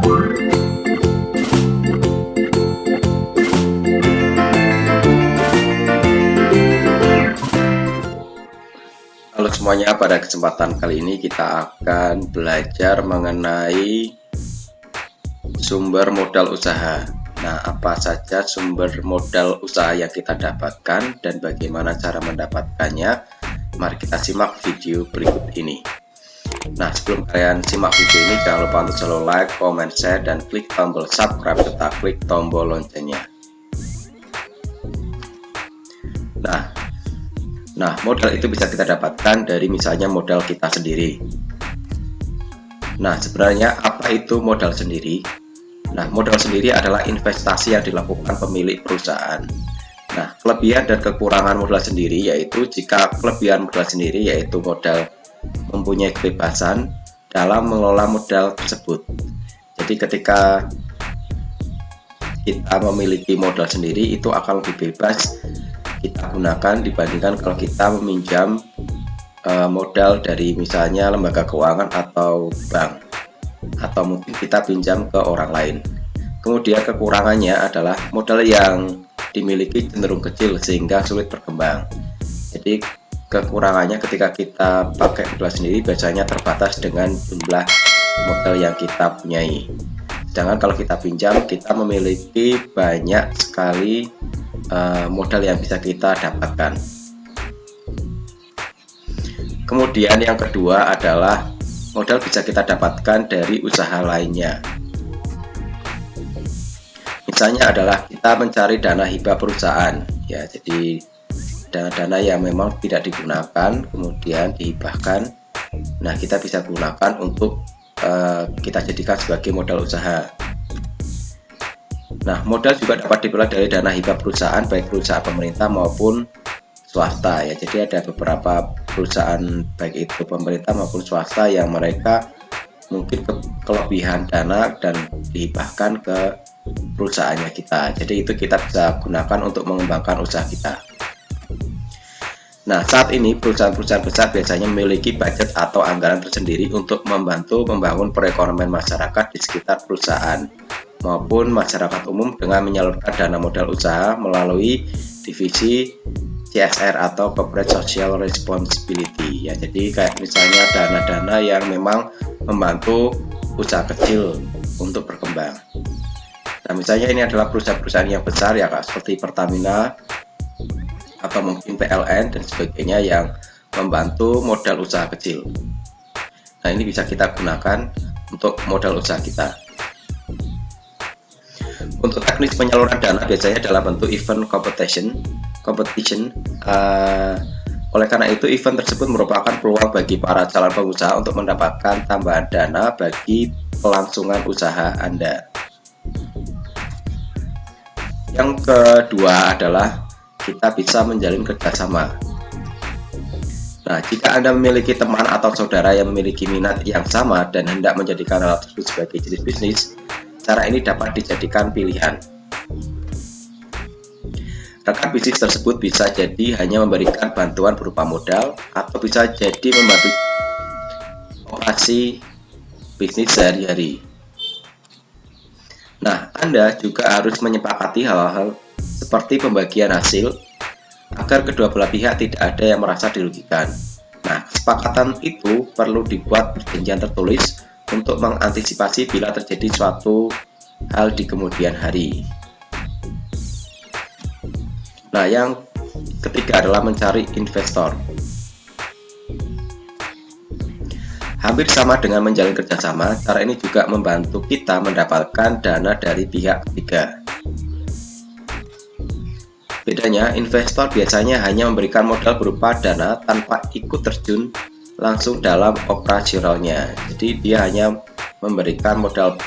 Halo semuanya, pada kesempatan kali ini kita akan belajar mengenai sumber modal usaha. Nah, apa saja sumber modal usaha yang kita dapatkan dan bagaimana cara mendapatkannya? Mari kita simak video berikut ini. Nah, sebelum kalian simak video ini, jangan lupa untuk selalu like, comment, share, dan klik tombol subscribe serta klik tombol loncengnya. Nah, modal itu bisa kita dapatkan dari misalnya modal kita sendiri. Nah, sebenarnya apa itu modal sendiri? Nah, modal sendiri adalah investasi yang dilakukan pemilik perusahaan. Nah, kelebihan dan kekurangan modal sendiri yaitu jika kelebihan modal sendiri yaitu modal mempunyai kebebasan dalam mengelola modal tersebut. Jadi ketika kita memiliki modal sendiri itu akan lebih bebas kita gunakan dibandingkan kalau kita meminjam modal dari misalnya lembaga keuangan atau bank, atau mungkin kita pinjam ke orang lain. Kemudian kekurangannya adalah modal yang dimiliki cenderung kecil sehingga sulit berkembang. Jadi kekurangannya ketika kita pakai modal sendiri biasanya terbatas dengan jumlah modal yang kita punyai. Sedangkan kalau kita pinjam, kita memiliki banyak sekali modal yang bisa kita dapatkan. Kemudian yang kedua adalah modal bisa kita dapatkan dari usaha lainnya. Misalnya adalah kita mencari dana hibah perusahaan, ya, jadi dana-dana yang memang tidak digunakan kemudian dihibahkan. Nah, kita bisa gunakan untuk kita jadikan sebagai modal usaha. Nah, modal juga dapat diperoleh dari dana hibah perusahaan, baik perusahaan pemerintah maupun swasta, ya. Jadi ada beberapa perusahaan baik itu pemerintah maupun swasta yang mereka mungkin kelebihan dana dan dihibahkan ke perusahaannya kita. Jadi itu kita bisa gunakan untuk mengembangkan usaha kita. Nah, saat ini perusahaan-perusahaan besar biasanya memiliki budget atau anggaran tersendiri untuk membantu membangun perekonomian masyarakat di sekitar perusahaan maupun masyarakat umum dengan menyalurkan dana modal usaha melalui divisi CSR atau Corporate Social Responsibility, ya. Jadi kayak misalnya dana-dana yang memang membantu usaha kecil untuk berkembang. Nah, misalnya ini adalah perusahaan-perusahaan yang besar, ya Kak, seperti Pertamina atau mungkin PLN dan sebagainya yang membantu modal usaha kecil. Nah, ini bisa kita gunakan untuk modal usaha kita. Untuk teknis penyaluran dana biasanya dalam bentuk event competition. Oleh karena itu, event tersebut merupakan peluang bagi para calon pengusaha untuk mendapatkan tambahan dana bagi kelangsungan usaha Anda. Yang kedua adalah kita bisa menjalin kerjasama. Nah, jika Anda memiliki teman atau saudara yang memiliki minat yang sama dan hendak menjadikan hal tersebut sebagai jenis bisnis, cara ini dapat dijadikan pilihan. Rekan bisnis tersebut bisa jadi hanya memberikan bantuan berupa modal atau bisa jadi membantu operasi bisnis sehari-hari. Nah, Anda juga harus menyepakati hal-hal seperti pembagian hasil agar kedua belah pihak tidak ada yang merasa dirugikan. Nah, kesepakatan itu perlu dibuat perjanjian tertulis untuk mengantisipasi bila terjadi suatu hal di kemudian hari. Nah, yang ketiga adalah mencari investor. Hampir sama dengan menjalin kerjasama, cara ini juga membantu kita mendapatkan dana dari pihak ketiga. Bedanya, investor biasanya hanya memberikan modal berupa dana tanpa ikut terjun langsung dalam operasionalnya. Jadi dia hanya memberikan modal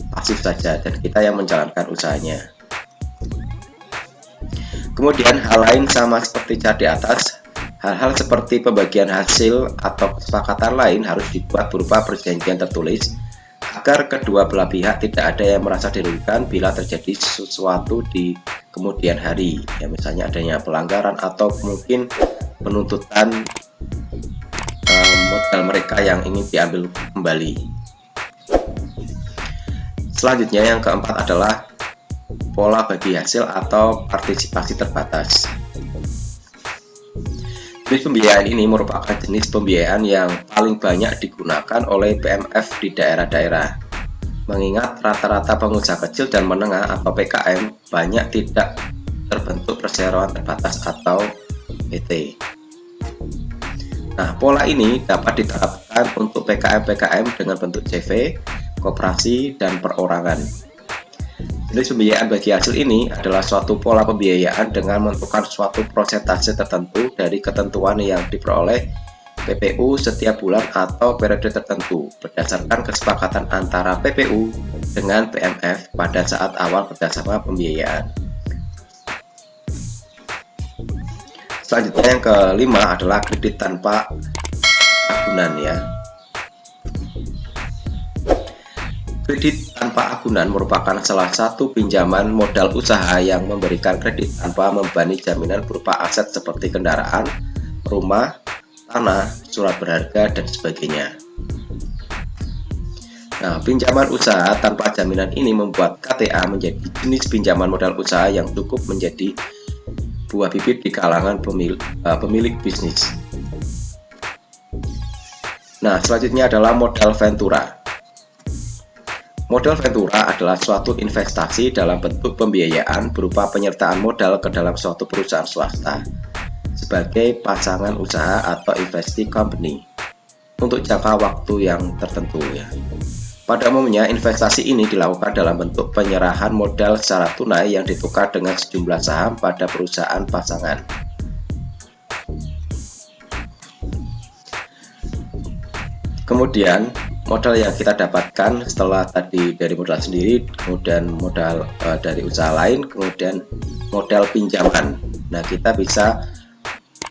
pasif saja dan kita yang menjalankan usahanya. Kemudian hal lain sama seperti chart di atas, hal-hal seperti pembagian hasil atau kesepakatan lain harus dibuat berupa perjanjian tertulis agar kedua belah pihak tidak ada yang merasa dirugikan bila terjadi sesuatu di kemudian hari, ya, misalnya adanya pelanggaran atau mungkin penuntutan modal mereka yang ingin diambil kembali. Selanjutnya yang keempat adalah pola bagi hasil atau partisipasi terbatas. Jenis pembiayaan ini merupakan jenis pembiayaan yang paling banyak digunakan oleh PMF di daerah-daerah. Mengingat rata-rata pengusaha kecil dan menengah atau PKM banyak tidak terbentuk perseroan terbatas atau PT. Nah, pola ini dapat diterapkan untuk PKM-PKM dengan bentuk CV, koperasi, dan perorangan. Jenis pembiayaan bagi hasil ini adalah suatu pola pembiayaan dengan menentukan suatu persentase tertentu dari ketentuan yang diperoleh PPU setiap bulan atau periode tertentu berdasarkan kesepakatan antara PPU dengan PMF pada saat awal kerjasama pembiayaan. Selanjutnya yang kelima adalah kredit tanpa agunan ya. Kredit tanpa agunan merupakan salah satu pinjaman modal usaha yang memberikan kredit tanpa membebani jaminan berupa aset seperti kendaraan, rumah, tanah, surat berharga, dan sebagainya. Nah, pinjaman usaha tanpa jaminan ini membuat KTA menjadi jenis pinjaman modal usaha yang cukup menjadi buah bibit di kalangan pemilik bisnis. Nah, selanjutnya adalah modal ventura. Modal ventura adalah suatu investasi dalam bentuk pembiayaan berupa penyertaan modal ke dalam suatu perusahaan swasta sebagai pasangan usaha atau investee company untuk jangka waktu yang tertentu ya. Pada umumnya investasi ini dilakukan dalam bentuk penyerahan modal secara tunai yang ditukar dengan sejumlah saham pada perusahaan pasangan. Kemudian modal yang kita dapatkan setelah tadi dari modal sendiri, kemudian modal dari usaha lain, kemudian modal pinjaman. Nah, kita bisa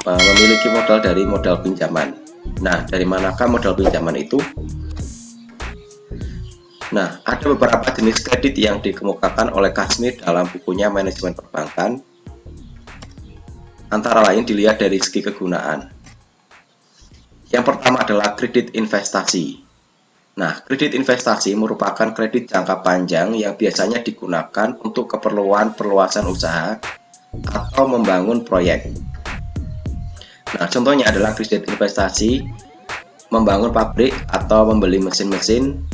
memiliki modal dari modal pinjaman. Nah, dari manakah modal pinjaman itu? Nah, ada beberapa jenis kredit yang dikemukakan oleh Kazmi dalam bukunya Manajemen Perbankan. Antara lain dilihat dari segi kegunaan. Yang pertama adalah kredit investasi. Nah, kredit investasi merupakan kredit jangka panjang yang biasanya digunakan untuk keperluan perluasan usaha atau membangun proyek. Nah, contohnya adalah kredit investasi membangun pabrik atau membeli mesin-mesin.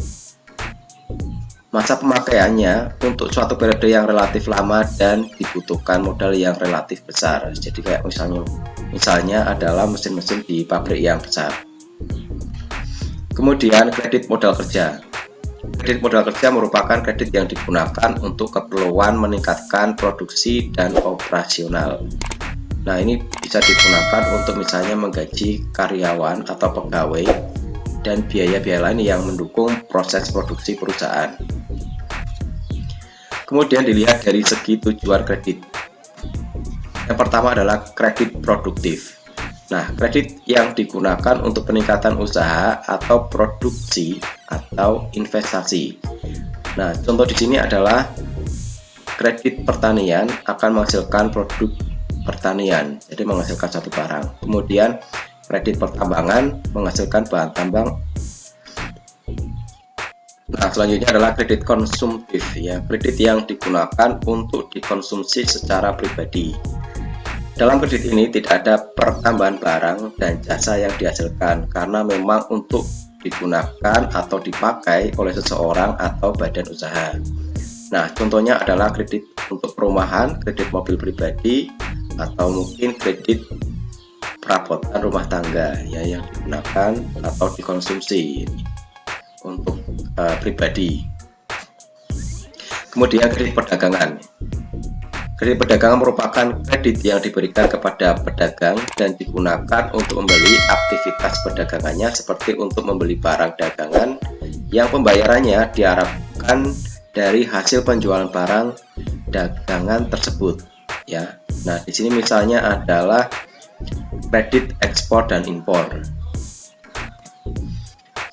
Masa pemakaiannya untuk suatu periode yang relatif lama dan dibutuhkan modal yang relatif besar. Jadi kayak misalnya adalah mesin-mesin di pabrik yang besar. Kemudian kredit modal kerja. Kredit modal kerja merupakan kredit yang digunakan untuk keperluan meningkatkan produksi dan operasional. Nah, ini bisa digunakan untuk misalnya menggaji karyawan atau pegawai dan biaya-biaya lain yang mendukung proses produksi perusahaan. Kemudian dilihat dari segi tujuan kredit. Yang pertama adalah kredit produktif. Nah, kredit yang digunakan untuk peningkatan usaha atau produksi atau investasi. Nah, contoh di sini adalah kredit pertanian akan menghasilkan produk pertanian, jadi menghasilkan satu barang. Kemudian kredit pertambangan menghasilkan bahan tambang. Nah, selanjutnya adalah kredit konsumtif ya, kredit yang digunakan untuk dikonsumsi secara pribadi. Dalam kredit ini tidak ada pertambahan barang dan jasa yang dihasilkan karena memang untuk digunakan atau dipakai oleh seseorang atau badan usaha. Nah, contohnya adalah kredit untuk perumahan, kredit mobil pribadi, atau mungkin kredit perabotan rumah tangga ya, yang digunakan atau dikonsumsi untuk pribadi. Kemudian kredit perdagangan. Kredit perdagangan merupakan kredit yang diberikan kepada pedagang dan digunakan untuk membeli aktivitas perdagangannya seperti untuk membeli barang dagangan yang pembayarannya diharapkan dari hasil penjualan barang dagangan tersebut ya. Nah, di sini misalnya adalah kredit ekspor dan impor.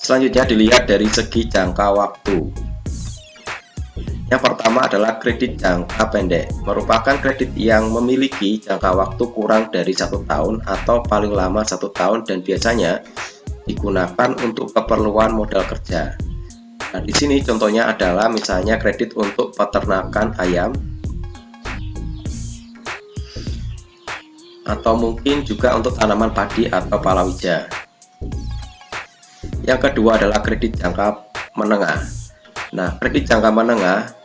Selanjutnya dilihat dari segi jangka waktu. Yang pertama adalah kredit jangka pendek, merupakan kredit yang memiliki jangka waktu kurang dari 1 tahun atau paling lama 1 tahun dan biasanya digunakan untuk keperluan modal kerja. Nah, di sini contohnya adalah misalnya kredit untuk peternakan ayam, atau mungkin juga untuk tanaman padi atau palawija. Yang kedua adalah kredit jangka menengah. Nah, kredit jangka menengah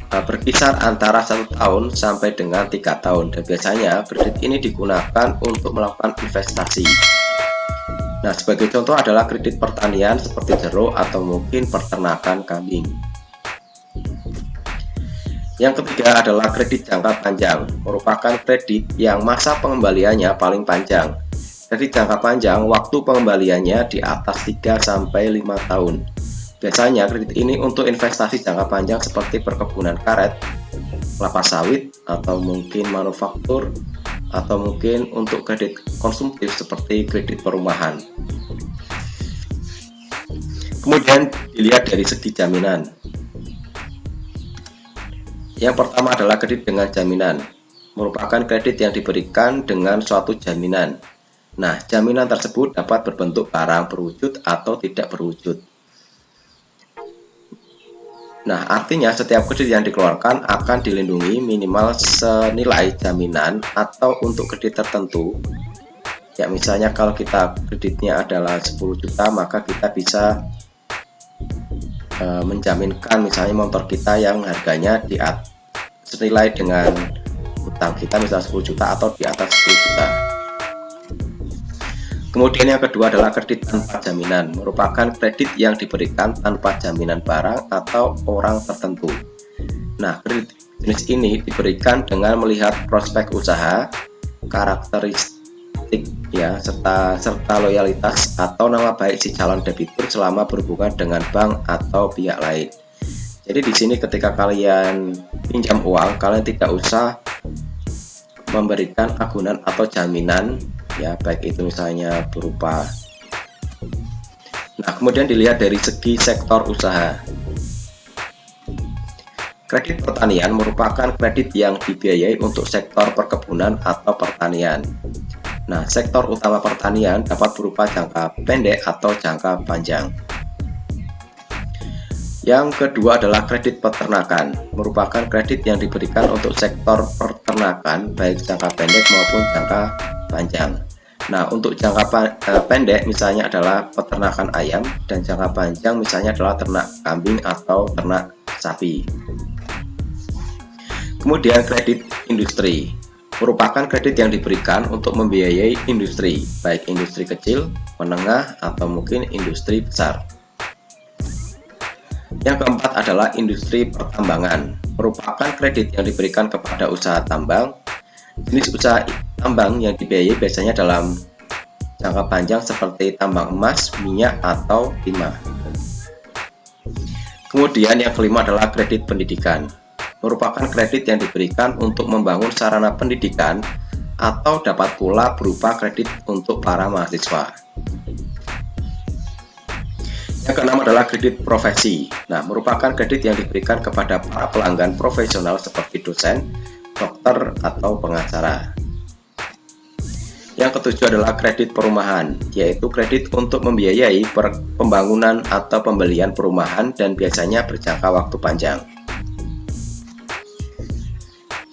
berkisar antara 1 tahun sampai dengan 3 tahun, dan biasanya kredit ini digunakan untuk melakukan investasi. Nah, sebagai contoh adalah kredit pertanian seperti jeruk atau mungkin peternakan kambing. Yang ketiga adalah kredit jangka panjang, merupakan kredit yang masa pengembaliannya paling panjang. Kredit jangka panjang, waktu pengembaliannya di atas 3 sampai 5 tahun. Biasanya kredit ini untuk investasi jangka panjang seperti perkebunan karet, kelapa sawit, atau mungkin manufaktur, atau mungkin untuk kredit konsumtif seperti kredit perumahan. Kemudian dilihat dari segi jaminan. Yang pertama adalah kredit dengan jaminan, merupakan kredit yang diberikan dengan suatu jaminan. Nah, jaminan tersebut dapat berbentuk barang berwujud atau tidak berwujud. Nah, artinya setiap kredit yang dikeluarkan akan dilindungi minimal senilai jaminan, atau untuk kredit tertentu. Ya, misalnya kalau kita kreditnya adalah 10 juta, maka kita bisa menjaminkan misalnya motor kita yang harganya senilai dengan utang kita, misalnya 10 juta atau di atas 10 juta. Kemudian yang kedua adalah kredit tanpa jaminan, merupakan kredit yang diberikan tanpa jaminan barang atau orang tertentu. Nah, kredit jenis ini diberikan dengan melihat prospek usaha, karakteristik ya, serta loyalitas atau nama baik si calon debitur selama berhubungan dengan bank atau pihak lain. Jadi di sini ketika kalian pinjam uang, kalian tidak usah memberikan agunan atau jaminan, ya, baik itu misalnya berupa. Nah, kemudian dilihat dari segi sektor usaha. Kredit pertanian merupakan kredit yang dibiayai untuk sektor perkebunan atau pertanian. Nah, sektor utama pertanian dapat berupa jangka pendek atau jangka panjang. Yang kedua adalah kredit peternakan, merupakan kredit yang diberikan untuk sektor peternakan baik jangka pendek maupun jangka panjang. Nah, untuk jangka pendek misalnya adalah peternakan ayam, dan jangka panjang misalnya adalah ternak kambing atau ternak sapi. Kemudian kredit industri, merupakan kredit yang diberikan untuk membiayai industri, baik industri kecil, menengah, atau mungkin industri besar. Yang keempat adalah industri pertambangan, merupakan kredit yang diberikan kepada usaha tambang. Jenis usaha tambang yang dibiayai biasanya dalam jangka panjang seperti tambang emas, minyak, atau timah. Kemudian yang kelima adalah kredit pendidikan, merupakan kredit yang diberikan untuk membangun sarana pendidikan, atau dapat pula berupa kredit untuk para mahasiswa. Yang keenam adalah kredit profesi. Nah, merupakan kredit yang diberikan kepada para pelanggan profesional seperti dosen, dokter, atau pengacara. Yang ketujuh adalah kredit perumahan, yaitu kredit untuk membiayai pembangunan atau pembelian perumahan dan biasanya berjangka waktu panjang.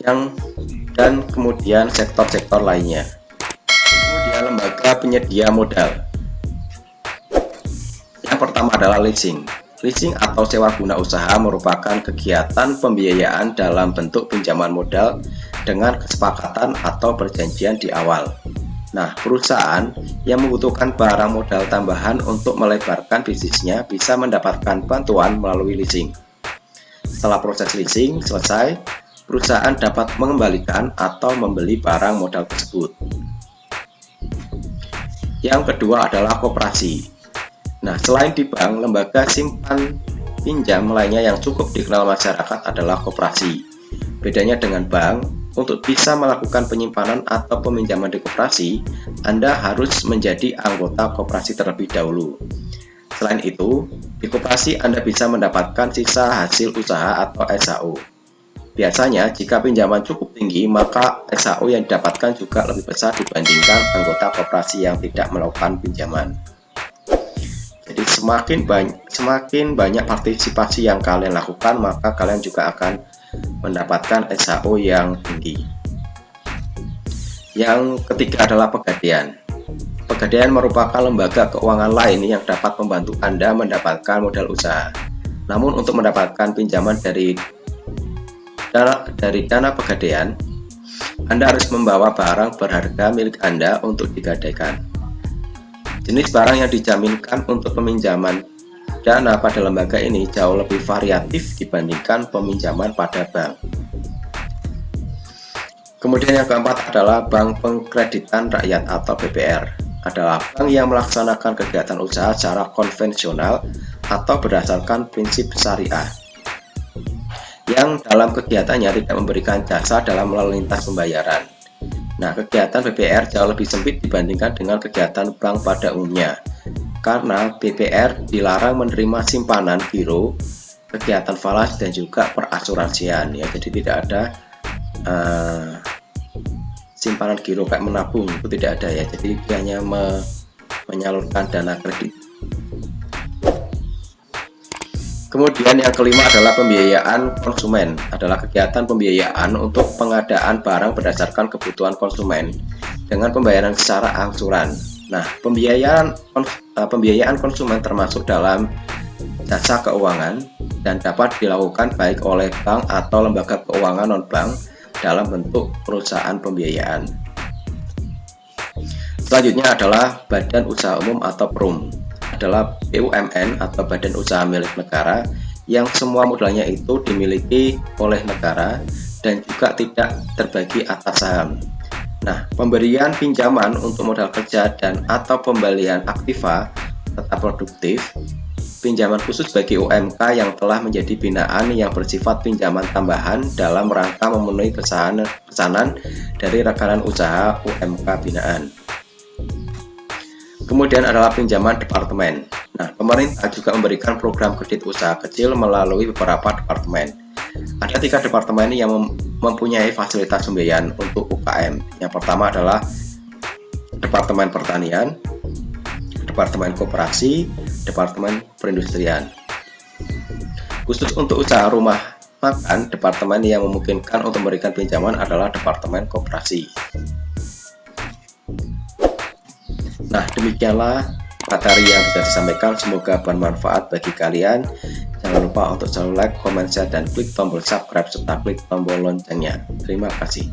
Dan kemudian sektor-sektor lainnya. Kemudian lembaga penyedia modal. Yang pertama adalah leasing. Leasing atau sewa guna usaha merupakan kegiatan pembiayaan dalam bentuk pinjaman modal dengan kesepakatan atau perjanjian di awal. Nah, perusahaan yang membutuhkan barang modal tambahan untuk melebarkan bisnisnya bisa mendapatkan bantuan melalui leasing. Setelah proses leasing selesai, perusahaan dapat mengembalikan atau membeli barang modal tersebut. Yang kedua adalah koperasi. Nah, selain di bank, lembaga simpan pinjam lainnya yang cukup dikenal masyarakat adalah koperasi. Bedanya dengan bank, untuk bisa melakukan penyimpanan atau peminjaman di koperasi, Anda harus menjadi anggota koperasi terlebih dahulu. Selain itu, di koperasi Anda bisa mendapatkan sisa hasil usaha atau SHU. Biasanya, jika pinjaman cukup tinggi, maka SHU yang didapatkan juga lebih besar dibandingkan anggota koperasi yang tidak melakukan pinjaman. Jadi Jadi semakin banyak partisipasi yang kalian lakukan, maka kalian juga akan mendapatkan SHO yang tinggi. Yang ketiga adalah Pegadaian. Pegadaian merupakan lembaga keuangan lain yang dapat membantu Anda mendapatkan modal usaha. Namun untuk mendapatkan pinjaman dari dana Pegadaian, Anda harus membawa barang berharga milik Anda untuk digadaikan. Jenis barang yang dijaminkan untuk peminjaman dana pada lembaga ini jauh lebih variatif dibandingkan peminjaman pada bank. Kemudian yang keempat adalah Bank Pengkreditan Rakyat atau BPR. Adalah bank yang melaksanakan kegiatan usaha secara konvensional atau berdasarkan prinsip syariah, yang dalam kegiatannya tidak memberikan jasa dalam lalu lintas pembayaran. Nah, kegiatan BPR jauh lebih sempit dibandingkan dengan kegiatan bank pada umumnya, karena BPR dilarang menerima simpanan giro, kegiatan falas, dan juga perasuransian. Ya, jadi tidak ada simpanan giro kayak menabung, itu tidak ada ya. Jadi dia hanya menyalurkan dana kredit. Kemudian yang kelima adalah pembiayaan konsumen. Adalah kegiatan pembiayaan untuk pengadaan barang berdasarkan kebutuhan konsumen dengan pembayaran secara angsuran. Nah, pembiayaan konsumen termasuk dalam jasa keuangan dan dapat dilakukan baik oleh bank atau lembaga keuangan non-bank dalam bentuk perusahaan pembiayaan. Selanjutnya adalah Badan Usaha Umum atau PRUM. Adalah BUMN atau badan usaha milik negara yang semua modalnya itu dimiliki oleh negara dan juga tidak terbagi atas saham. Nah, pemberian pinjaman untuk modal kerja dan atau pembelian aktiva tetap produktif, pinjaman khusus bagi UMK yang telah menjadi binaan yang bersifat pinjaman tambahan dalam rangka memenuhi pesanan dari rekanan usaha UMK binaan. Kemudian adalah pinjaman departemen. Nah, pemerintah juga memberikan program kredit usaha kecil melalui beberapa departemen. Ada 3 departemen yang mempunyai fasilitas pembiayaan untuk UKM. Yang pertama adalah Departemen Pertanian, Departemen Koperasi, Departemen Perindustrian. Khusus untuk usaha rumah makan, departemen yang memungkinkan untuk memberikan pinjaman adalah Departemen Koperasi. Nah, demikianlah materi yang bisa disampaikan, semoga bermanfaat bagi kalian. Jangan lupa untuk selalu like, comment, share, dan klik tombol subscribe serta klik tombol loncengnya. Terima kasih.